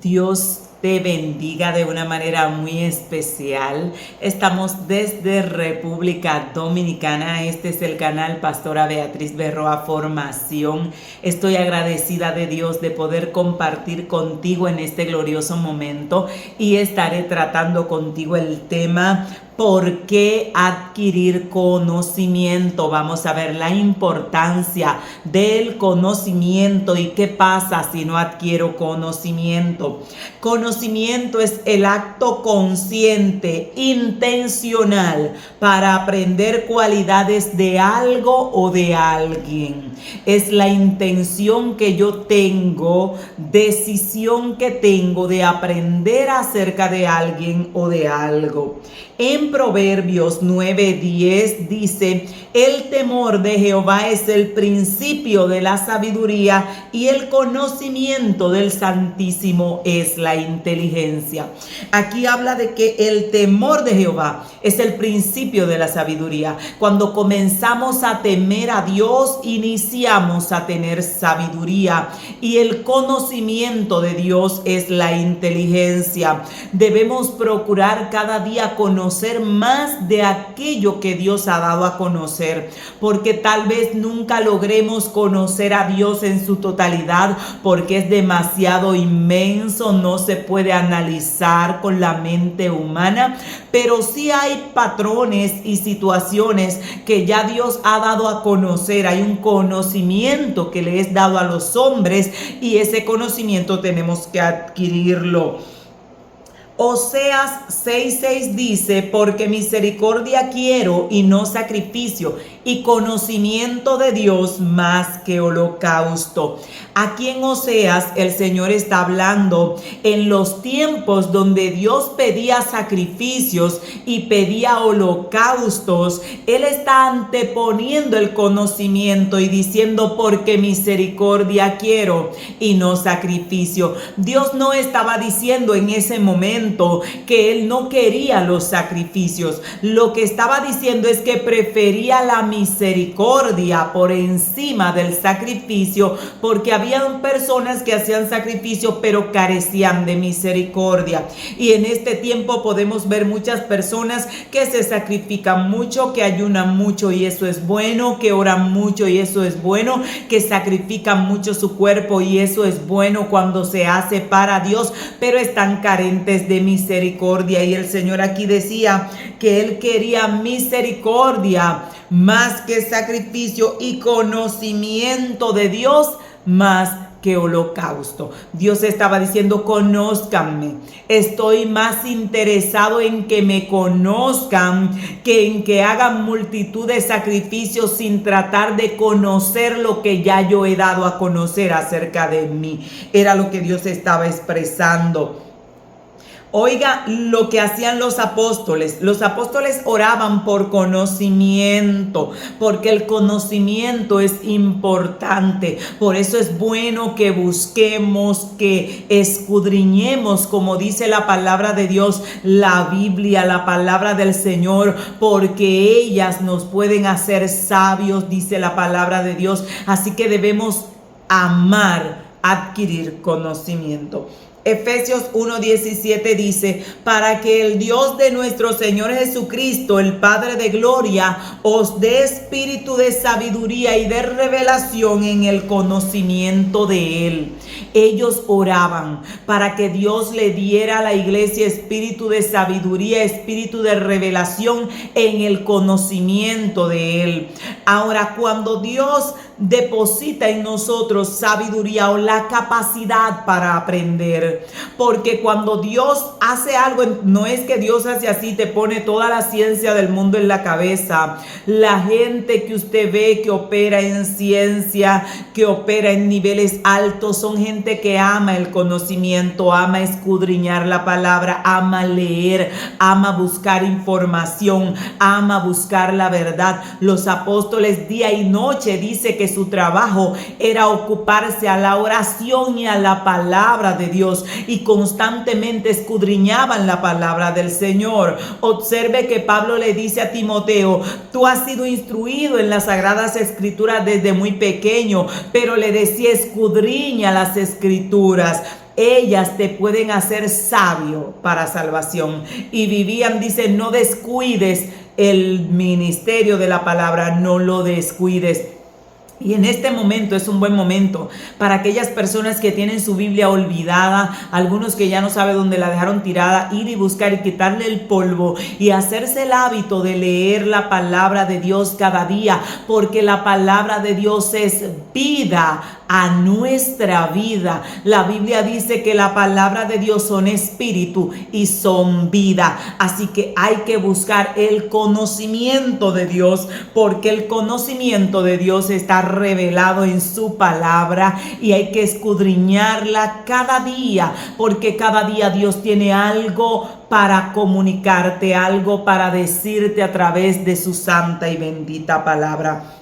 Dios te bendiga de una manera muy especial. Estamos desde República Dominicana. Este es el canal Pastora Beatriz Berroa Formación. Estoy agradecida de Dios de poder compartir contigo en este glorioso momento y estaré tratando contigo el tema ¿por qué adquirir conocimiento? Vamos a ver la importancia del conocimiento y qué pasa si no adquiero conocimiento. Conocimiento es el acto consciente, intencional, para aprender cualidades de algo o de alguien. Es la intención que yo tengo, decisión que tengo de aprender acerca de alguien o de algo. En Proverbios 9:10 dice: el temor de Jehová es el principio de la sabiduría y el conocimiento del Santísimo es la inteligencia. Aquí habla de que el temor de Jehová es el principio de la sabiduría. Cuando comenzamos a temer a Dios, iniciamos a tener sabiduría, y el conocimiento de Dios es la inteligencia. Debemos procurar cada día conocer más de aquello que Dios ha dado a conocer, porque tal vez nunca logremos conocer a Dios en su totalidad, porque es demasiado inmenso, no se puede analizar con la mente humana, pero sí hay patrones y situaciones que ya Dios ha dado a conocer. Hay un conocimiento que le es dado a los hombres y ese conocimiento tenemos que adquirirlo. Oseas 6:6 dice: porque misericordia quiero y no sacrificio, y conocimiento de Dios más que holocausto. Aquí en Oseas el Señor está hablando en los tiempos donde Dios pedía sacrificios y pedía holocaustos. Él está anteponiendo el conocimiento y diciendo: porque misericordia quiero y no sacrificio. Dios no estaba diciendo en ese momento que Él no quería los sacrificios. Lo que estaba diciendo es que prefería la misericordia por encima del sacrificio, porque habían personas que hacían sacrificio pero carecían de misericordia. Y en este tiempo podemos ver muchas personas que se sacrifican mucho, que ayunan mucho y eso es bueno, que oran mucho y eso es bueno, que sacrifican mucho su cuerpo y eso es bueno cuando se hace para Dios, pero están carentes de misericordia. Y el Señor aquí decía que Él quería misericordia más que sacrificio y conocimiento de Dios más que holocausto. Dios estaba diciendo: conózcanme. Estoy más interesado en que me conozcan que en que hagan multitud de sacrificios sin tratar de conocer lo que ya yo he dado a conocer acerca de mí. Era lo que Dios estaba expresando. Oiga lo que hacían los apóstoles. Los apóstoles oraban por conocimiento, porque el conocimiento es importante. Por eso es bueno que busquemos, que escudriñemos, como dice la palabra de Dios, la Biblia, la palabra del Señor, porque ellas nos pueden hacer sabios, dice la palabra de Dios. Así que debemos amar, adquirir conocimiento. Efesios 1:17 dice: para que el Dios de nuestro Señor Jesucristo, el Padre de gloria, os dé espíritu de sabiduría y de revelación en el conocimiento de Él. Ellos oraban para que Dios le diera a la iglesia espíritu de sabiduría, espíritu de revelación en el conocimiento de Él. Ahora, cuando Dios deposita en nosotros sabiduría o la capacidad para aprender, porque cuando Dios hace algo, no es que Dios hace así, te pone toda la ciencia del mundo en la cabeza. La gente que usted ve que opera en ciencia, que opera en niveles altos, son gente que ama el conocimiento, ama escudriñar la palabra, ama leer, ama buscar información, ama buscar la verdad. Los apóstoles día y noche dice que su trabajo era ocuparse a la oración y a la palabra de Dios, y constantemente escudriñaban la palabra del Señor. Observe que Pablo le dice a Timoteo: tú has sido instruido en las sagradas escrituras desde muy pequeño, pero le decía: escudriña las escrituras. ellas te pueden hacer sabio para salvación. Y vivían, dice, no descuides el ministerio de la palabra, no lo descuides. Y en este momento es un buen momento para aquellas personas que tienen su Biblia olvidada, algunos que ya no saben dónde la dejaron tirada, ir y buscar y quitarle el polvo y hacerse el hábito de leer la palabra de Dios cada día, porque la palabra de Dios es vida a nuestra vida. La Biblia dice que la palabra de Dios son espíritu y son vida. Así que hay que buscar el conocimiento de Dios, porque el conocimiento de Dios está revelado en su palabra y hay que escudriñarla cada día, porque cada día Dios tiene algo para comunicarte, algo para decirte a través de su santa y bendita palabra.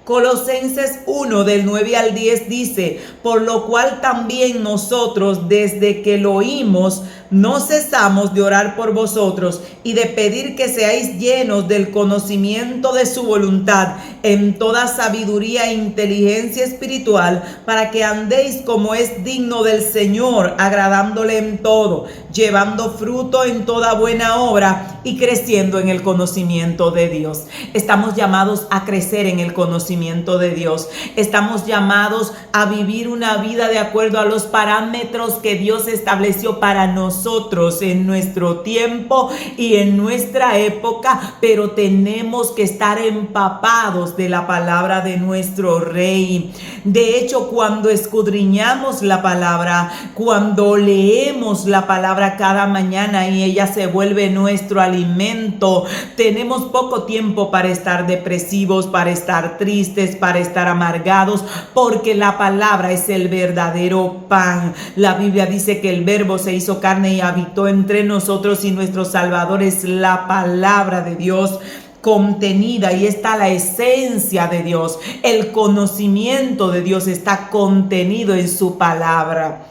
Colosenses 1 del 9 al 10 dice: por lo cual también nosotros, desde que lo oímos, no cesamos de orar por vosotros y de pedir que seáis llenos del conocimiento de su voluntad en toda sabiduría e inteligencia espiritual, para que andéis como es digno del Señor, agradándole en todo, llevando fruto en toda buena obra y creciendo en el conocimiento de Dios. Estamos llamados a crecer en el conocimiento de Dios. Estamos llamados a vivir una vida de acuerdo a los parámetros que Dios estableció para nosotros en nuestro tiempo y en nuestra época, pero tenemos que estar empapados de la palabra de nuestro Rey. De hecho, cuando escudriñamos la palabra, cuando leemos la palabra cada mañana y ella se vuelve nuestro alimento, tenemos poco tiempo para estar depresivos, para estar tristes, para estar amargados, porque la palabra es el verdadero pan. La Biblia dice que el Verbo se hizo carne y habitó entre nosotros, y nuestro Salvador es la palabra de Dios contenida, y está la esencia de Dios. El conocimiento de Dios está contenido en su palabra.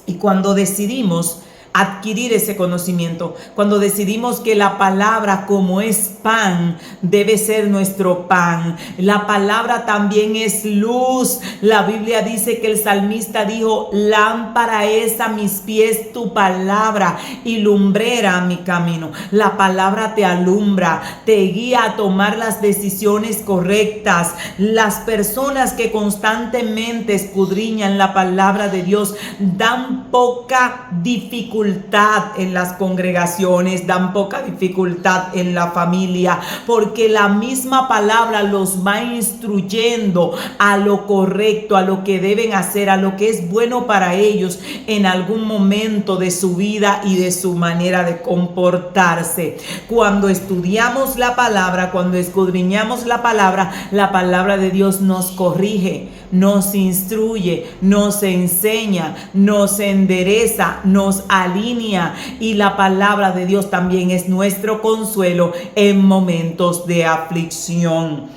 Y cuando decidimos adquirir ese conocimiento, cuando decidimos que la palabra, como es pan, debe ser nuestro pan. La palabra también es luz. La Biblia dice que el salmista dijo: lámpara es a mis pies tu palabra y lumbrera a mi camino. La palabra te alumbra, te guía a tomar las decisiones correctas. Las personas que constantemente escudriñan la palabra de Dios dan poca dificultad en las congregaciones, dan poca dificultad en la familia, porque la misma palabra los va instruyendo a lo correcto, a lo que deben hacer, a lo que es bueno para ellos en algún momento de su vida y de su manera de comportarse. Cuando estudiamos la palabra, cuando escudriñamos la palabra de Dios nos corrige, nos instruye, nos enseña, nos endereza, nos alinea, y la palabra de Dios también es nuestro consuelo en momentos de aflicción.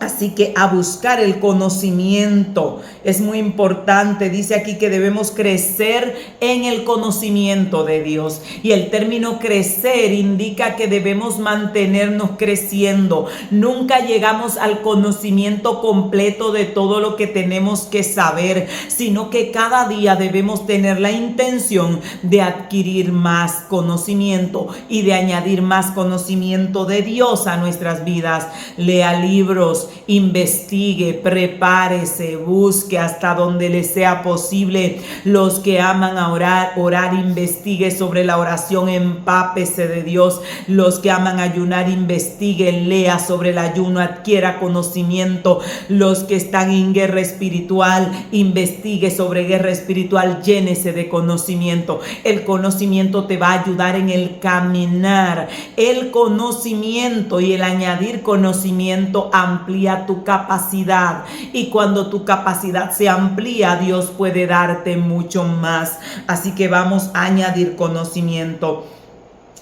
Así que a buscar el conocimiento es muy importante. Dice aquí que debemos crecer en el conocimiento de Dios. Y el término crecer indica que debemos mantenernos creciendo. Nunca llegamos al conocimiento completo de todo lo que tenemos que saber, sino que cada día debemos tener la intención de adquirir más conocimiento y de añadir más conocimiento de Dios a nuestras vidas. Lea libros, investigue, prepárese, busque hasta donde le sea posible. Los que aman a orar, investigue sobre la oración, empápese de Dios. Los que aman ayunar, investigue, lea sobre el ayuno, adquiera conocimiento. Los que están en guerra espiritual, investigue sobre guerra espiritual, llénese de conocimiento. El conocimiento te va a ayudar en el caminar. El conocimiento y el añadir conocimiento amplía tu capacidad, y cuando tu capacidad se amplía, Dios puede darte mucho más. Así que vamos a añadir conocimiento.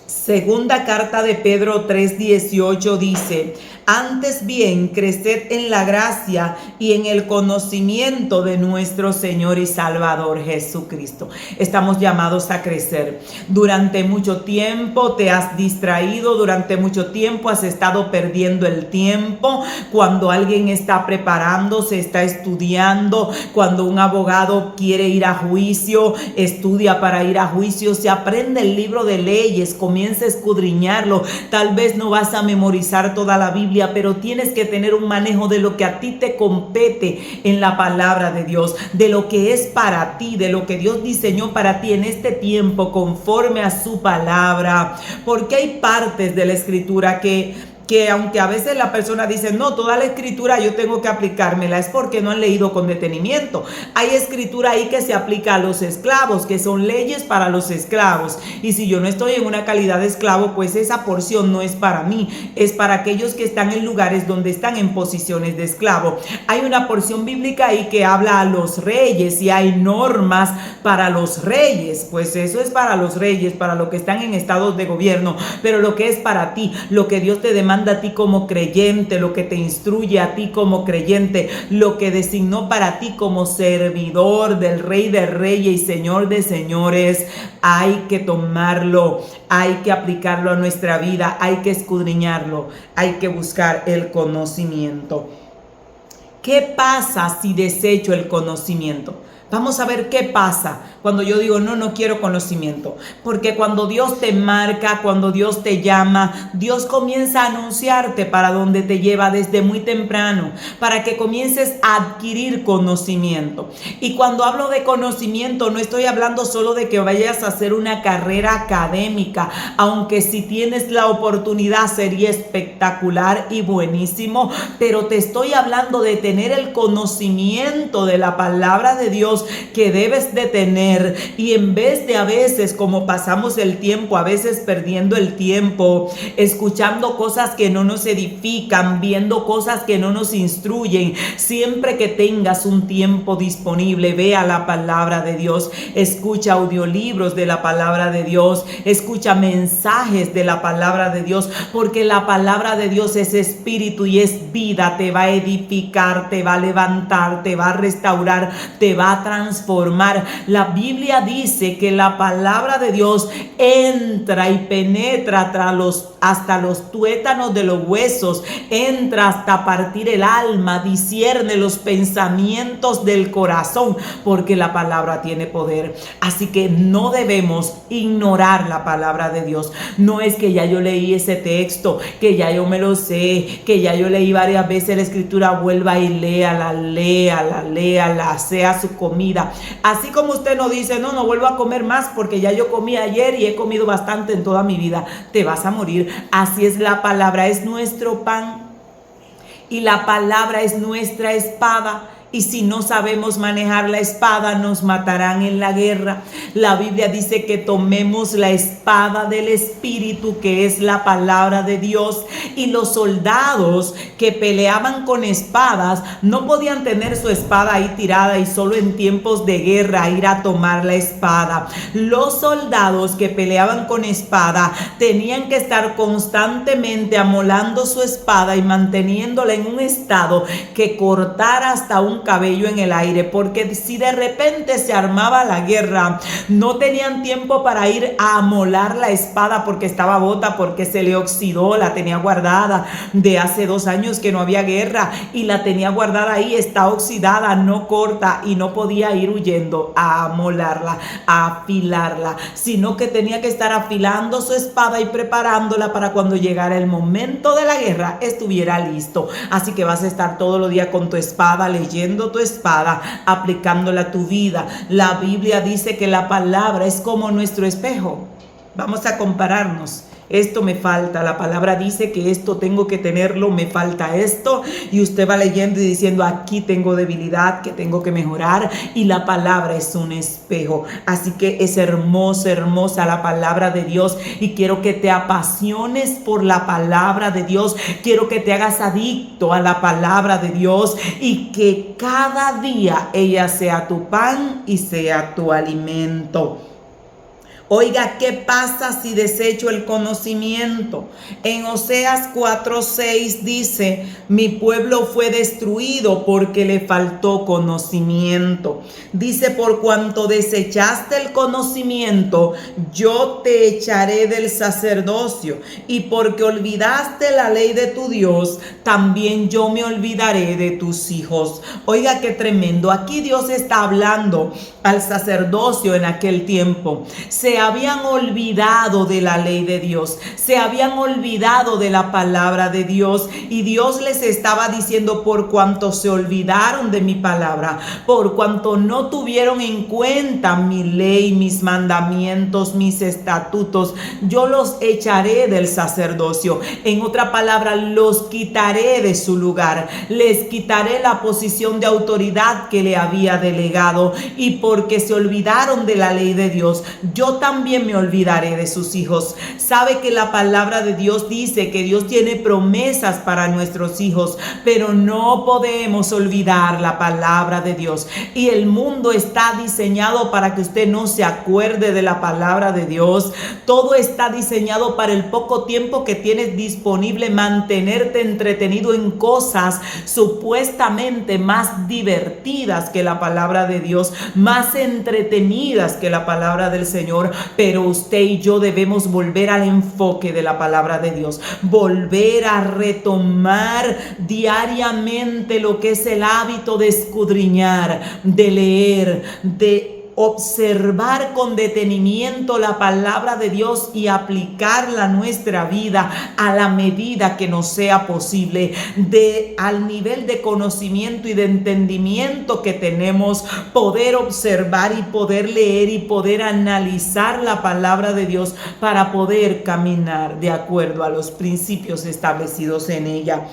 Segunda carta de Pedro 3:18 dice: Antes bien, creced en la gracia y en el conocimiento de nuestro Señor y Salvador Jesucristo. Estamos llamados a crecer. Durante mucho tiempo te has distraído, durante mucho tiempo has estado perdiendo el tiempo. Cuando alguien está preparándose, está estudiando, cuando un abogado quiere ir a juicio, estudia para ir a juicio, se aprende el libro de leyes, comienza a escudriñarlo. Tal vez no vas a memorizar toda la Biblia, pero tienes que tener un manejo de lo que a ti te compete en la palabra de Dios, de lo que es para ti, de lo que Dios diseñó para ti en este tiempo conforme a su palabra. Porque hay partes de la escritura que aunque a veces la persona dice, no, toda la escritura yo tengo que aplicármela, es porque no han leído con detenimiento. Hay escritura ahí que se aplica a los esclavos, que son leyes para los esclavos. Y si yo no estoy en una calidad de esclavo, pues esa porción no es para mí, es para aquellos que están en lugares donde están en posiciones de esclavo. Hay una porción bíblica ahí que habla a los reyes y hay normas para los reyes, pues eso es para los reyes, para los que están en estados de gobierno. Pero lo que es para ti, lo que Dios te demanda a ti como creyente, lo que te instruye a ti como creyente, lo que designó para ti como servidor del Rey de Reyes y Señor de Señores, hay que tomarlo, hay que aplicarlo a nuestra vida, hay que escudriñarlo, hay que buscar el conocimiento. ¿Qué pasa si desecho el conocimiento? Vamos a ver qué pasa cuando yo digo, no quiero conocimiento. Porque cuando Dios te marca, cuando Dios te llama, Dios comienza a anunciarte para donde te lleva desde muy temprano, para que comiences a adquirir conocimiento. Y cuando hablo de conocimiento, no estoy hablando solo de que vayas a hacer una carrera académica, aunque si tienes la oportunidad sería espectacular y buenísimo, pero te estoy hablando de tener el conocimiento de la palabra de Dios que debes de tener. Y en vez de a veces, como pasamos el tiempo, a veces perdiendo el tiempo, escuchando cosas que no nos edifican, viendo cosas que no nos instruyen, siempre que tengas un tiempo disponible, ve a la palabra de Dios, escucha audiolibros de la palabra de Dios, escucha mensajes de la palabra de Dios, porque la palabra de Dios es espíritu y es vida, te va a edificar, te va a levantar, te va a restaurar, te va a transformar. La Biblia dice que la palabra de Dios entra y penetra hasta los tuétanos de los huesos, entra hasta partir el alma, discierne los pensamientos del corazón, porque la palabra tiene poder. Así que no debemos ignorar la palabra de Dios. No es que ya yo leí ese texto, que ya yo me lo sé, que ya yo leí varias veces la escritura, vuelva y léala, sea su comida. Así como usted no dice, no vuelvo a comer más porque ya yo comí ayer y he comido bastante en toda mi vida, te vas a morir. Así es la palabra, es nuestro pan y la palabra es nuestra espada. Y si no sabemos manejar la espada, nos matarán en la guerra. La Biblia dice que tomemos la espada del Espíritu, que es la palabra de Dios. Y los soldados que peleaban con espadas no podían tener su espada ahí tirada y solo en tiempos de guerra ir a tomar la espada. Los soldados que peleaban con espada tenían que estar constantemente amolando su espada y manteniéndola en un estado que cortara hasta un cabello en el aire, porque si de repente se armaba la guerra, no tenían tiempo para ir a amolar la espada porque estaba bota, porque se le oxidó, la tenía guardada de hace 2 años que no había guerra y la tenía guardada ahí, está oxidada, no corta y no podía ir huyendo a amolarla, a afilarla, sino que tenía que estar afilando su espada y preparándola para cuando llegara el momento de la guerra estuviera listo. Así que vas a estar todos los días con tu espada, leyendo tu espada, aplicándola a tu vida. La Biblia dice que la palabra es como nuestro espejo. Vamos a compararnos. Esto me falta, la palabra dice que esto tengo que tenerlo, me falta esto, y usted va leyendo y diciendo, aquí tengo debilidad, que tengo que mejorar, y la palabra es un espejo. Así que es hermosa la palabra de Dios, y quiero que te apasiones por la palabra de Dios, quiero que te hagas adicto a la palabra de Dios, y que cada día ella sea tu pan y sea tu alimento. Oiga, ¿qué pasa si desecho el conocimiento? En Oseas 4:6 dice, mi pueblo fue destruido porque le faltó conocimiento. Dice, por cuanto desechaste el conocimiento, yo te echaré del sacerdocio. Y porque olvidaste la ley de tu Dios, también yo me olvidaré de tus hijos. Oiga, qué tremendo. Aquí Dios está hablando al sacerdocio en aquel tiempo. Se habían olvidado de la ley de Dios, se habían olvidado de la palabra de Dios, y Dios les estaba diciendo, por cuanto se olvidaron de mi palabra, por cuanto no tuvieron en cuenta mi ley, mis mandamientos, mis estatutos, yo los echaré del sacerdocio. En otra palabra, los quitaré de su lugar, les quitaré la posición de autoridad que le había delegado, y porque se olvidaron de la ley de Dios, yo también me olvidaré de sus hijos. Sabe que la palabra de Dios dice que Dios tiene promesas para nuestros hijos, pero no podemos olvidar la palabra de Dios. Y el mundo está diseñado para que usted no se acuerde de la palabra de Dios. Todo está diseñado para el poco tiempo que tienes disponible, mantenerte entretenido en cosas supuestamente más divertidas que la palabra de Dios, más entretenidas que la palabra del Señor. Pero usted y yo debemos volver al enfoque de la palabra de Dios, volver a retomar diariamente lo que es el hábito de escudriñar, de leer, de observar con detenimiento la palabra de Dios y aplicarla a nuestra vida a la medida que nos sea posible, al nivel de conocimiento y de entendimiento que tenemos, poder observar y poder leer y poder analizar la palabra de Dios para poder caminar de acuerdo a los principios establecidos en ella.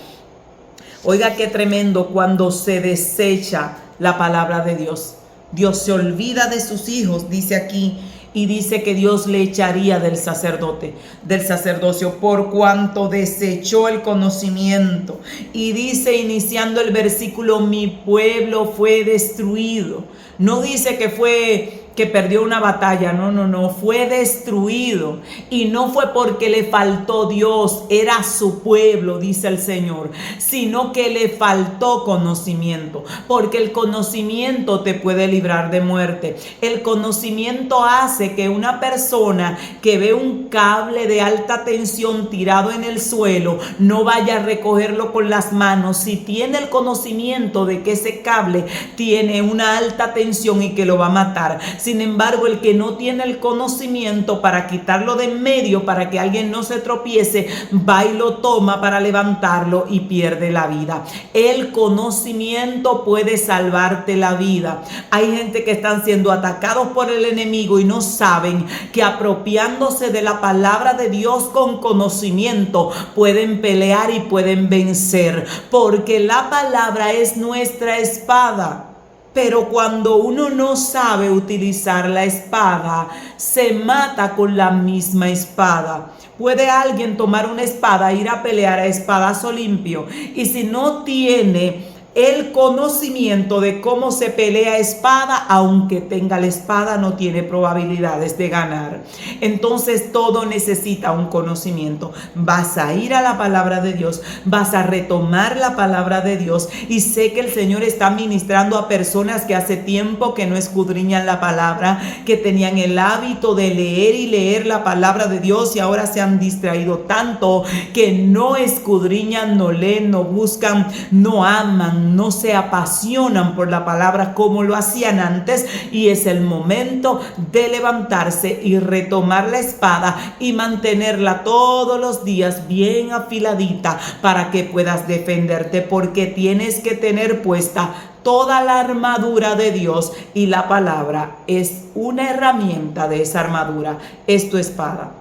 Oiga, qué tremendo cuando se desecha la palabra de Dios. Dios se olvida de sus hijos, dice aquí, y dice que Dios le echaría del sacerdocio, por cuanto desechó el conocimiento. Y dice, iniciando el versículo, mi pueblo fue destruido. No dice que perdió una batalla, no, fue destruido, y no fue porque le faltó Dios, era su pueblo, dice el Señor, sino que le faltó conocimiento, porque el conocimiento te puede librar de muerte. El conocimiento hace que una persona que ve un cable de alta tensión tirado en el suelo no vaya a recogerlo con las manos, si tiene el conocimiento de que ese cable tiene una alta tensión y que lo va a matar. Sin embargo, el que no tiene el conocimiento para quitarlo de en medio, para que alguien no se tropiece, va y lo toma para levantarlo y pierde la vida. El conocimiento puede salvarte la vida. Hay gente que están siendo atacados por el enemigo y no saben que apropiándose de la palabra de Dios con conocimiento pueden pelear y pueden vencer, porque la palabra es nuestra espada. Pero cuando uno no sabe utilizar la espada, se mata con la misma espada. Puede alguien tomar una espada e ir a pelear a espadazo limpio, y si no tiene el conocimiento de cómo se pelea espada, aunque tenga la espada, no tiene probabilidades de ganar. Entonces todo necesita un conocimiento. Vas a ir a la palabra de Dios, vas a retomar la palabra de Dios, y sé que el Señor está ministrando a personas que hace tiempo que no escudriñan la palabra, que tenían el hábito de leer y leer la palabra de Dios, y ahora se han distraído tanto que no escudriñan, no leen, no buscan, no aman, no se apasionan por la palabra como lo hacían antes. Y es el momento de levantarse y retomar la espada y mantenerla todos los días bien afiladita para que puedas defenderte, porque tienes que tener puesta toda la armadura de Dios, y la palabra es una herramienta de esa armadura, es tu espada.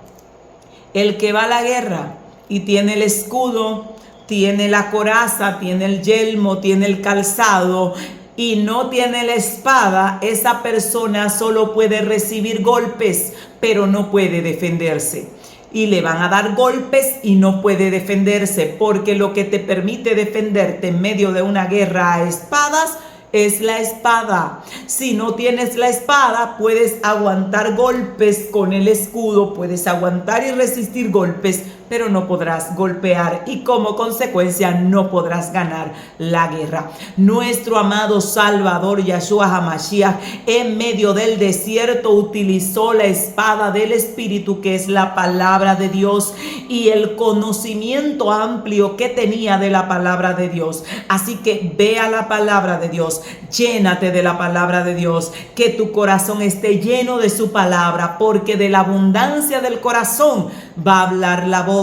El que va a la guerra y tiene el escudo, tiene la coraza, tiene el yelmo, tiene el calzado y no tiene la espada, esa persona solo puede recibir golpes, pero no puede defenderse. Y le van a dar golpes y no puede defenderse, porque lo que te permite defenderte en medio de una guerra a espadas es la espada. Si no tienes la espada, puedes aguantar golpes con el escudo, puedes aguantar y resistir golpes, pero no podrás golpear y como consecuencia no podrás ganar la guerra. Nuestro amado Salvador Yahshua HaMashiach en medio del desierto utilizó la espada del Espíritu, que es la palabra de Dios, y el conocimiento amplio que tenía de la palabra de Dios. Así que vea la palabra de Dios, llénate de la palabra de Dios, que tu corazón esté lleno de su palabra, porque de la abundancia del corazón va a hablar la boca.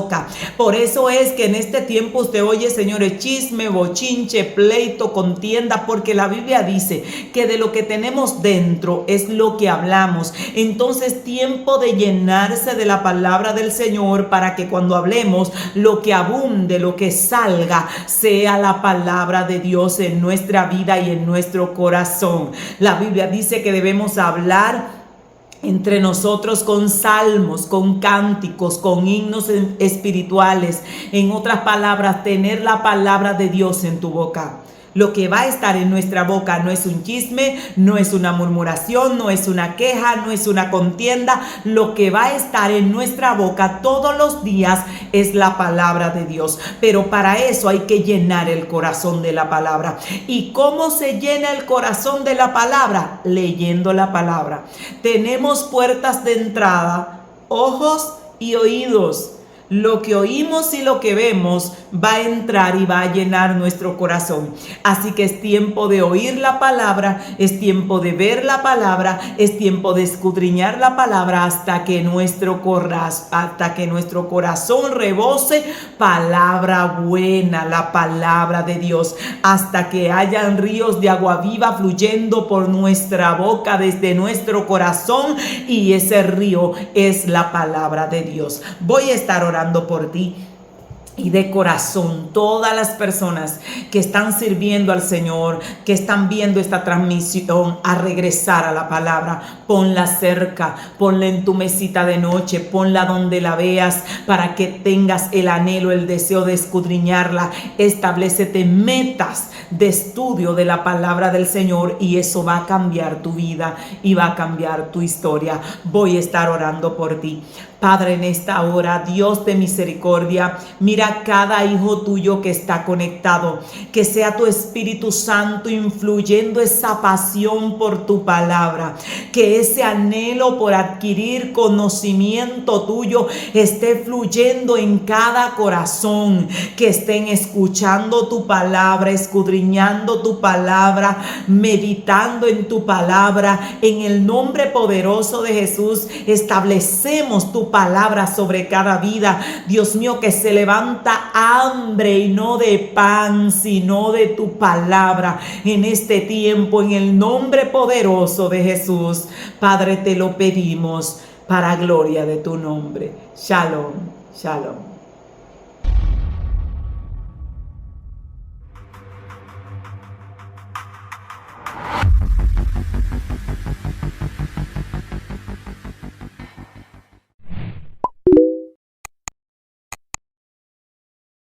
Por eso es que en este tiempo usted oye, señores, chisme, bochinche, pleito, contienda, porque la Biblia dice que de lo que tenemos dentro es lo que hablamos. Entonces, tiempo de llenarse de la palabra del Señor, para que cuando hablemos, lo que abunde, lo que salga, sea la palabra de Dios en nuestra vida y en nuestro corazón. La Biblia dice que debemos hablar entre nosotros con salmos, con cánticos, con himnos espirituales. En otras palabras, tener la palabra de Dios en tu boca. Lo que va a estar en nuestra boca no es un chisme, no es una murmuración, no es una queja, no es una contienda. Lo que va a estar en nuestra boca todos los días es la palabra de Dios. Pero para eso hay que llenar el corazón de la palabra. ¿Y cómo se llena el corazón de la palabra? Leyendo la palabra. Tenemos puertas de entrada, ojos y oídos. Lo que oímos y lo que vemos va a entrar y va a llenar nuestro corazón. Así que es tiempo de oír la palabra, es tiempo de ver la palabra, es tiempo de escudriñar la palabra hasta que nuestro corazón rebose palabra buena, la palabra de Dios, hasta que hayan ríos de agua viva fluyendo por nuestra boca desde nuestro corazón, y ese río es la palabra de Dios. Voy a estar orando por ti. Y de corazón, todas las personas que están sirviendo al Señor, que están viendo esta transmisión, a regresar a la palabra, ponla cerca, ponla en tu mesita de noche, ponla donde la veas, para que tengas el anhelo, el deseo de escudriñarla. Establécete metas de estudio de la palabra del Señor, y eso va a cambiar tu vida y va a cambiar tu historia. Voy a estar orando por ti. Padre, en esta hora, Dios de misericordia, mira cada hijo tuyo que está conectado, que sea tu Espíritu Santo influyendo esa pasión por tu palabra, que ese anhelo por adquirir conocimiento tuyo esté fluyendo en cada corazón, que estén escuchando tu palabra, escudriñando tu palabra, meditando en tu palabra. En el nombre poderoso de Jesús, establecemos tu palabra sobre cada vida. Dios mío, que se levanta hambre, y no de pan, sino de tu palabra en este tiempo, en el nombre poderoso de Jesús. Padre, te lo pedimos para gloria de tu nombre. Shalom, shalom.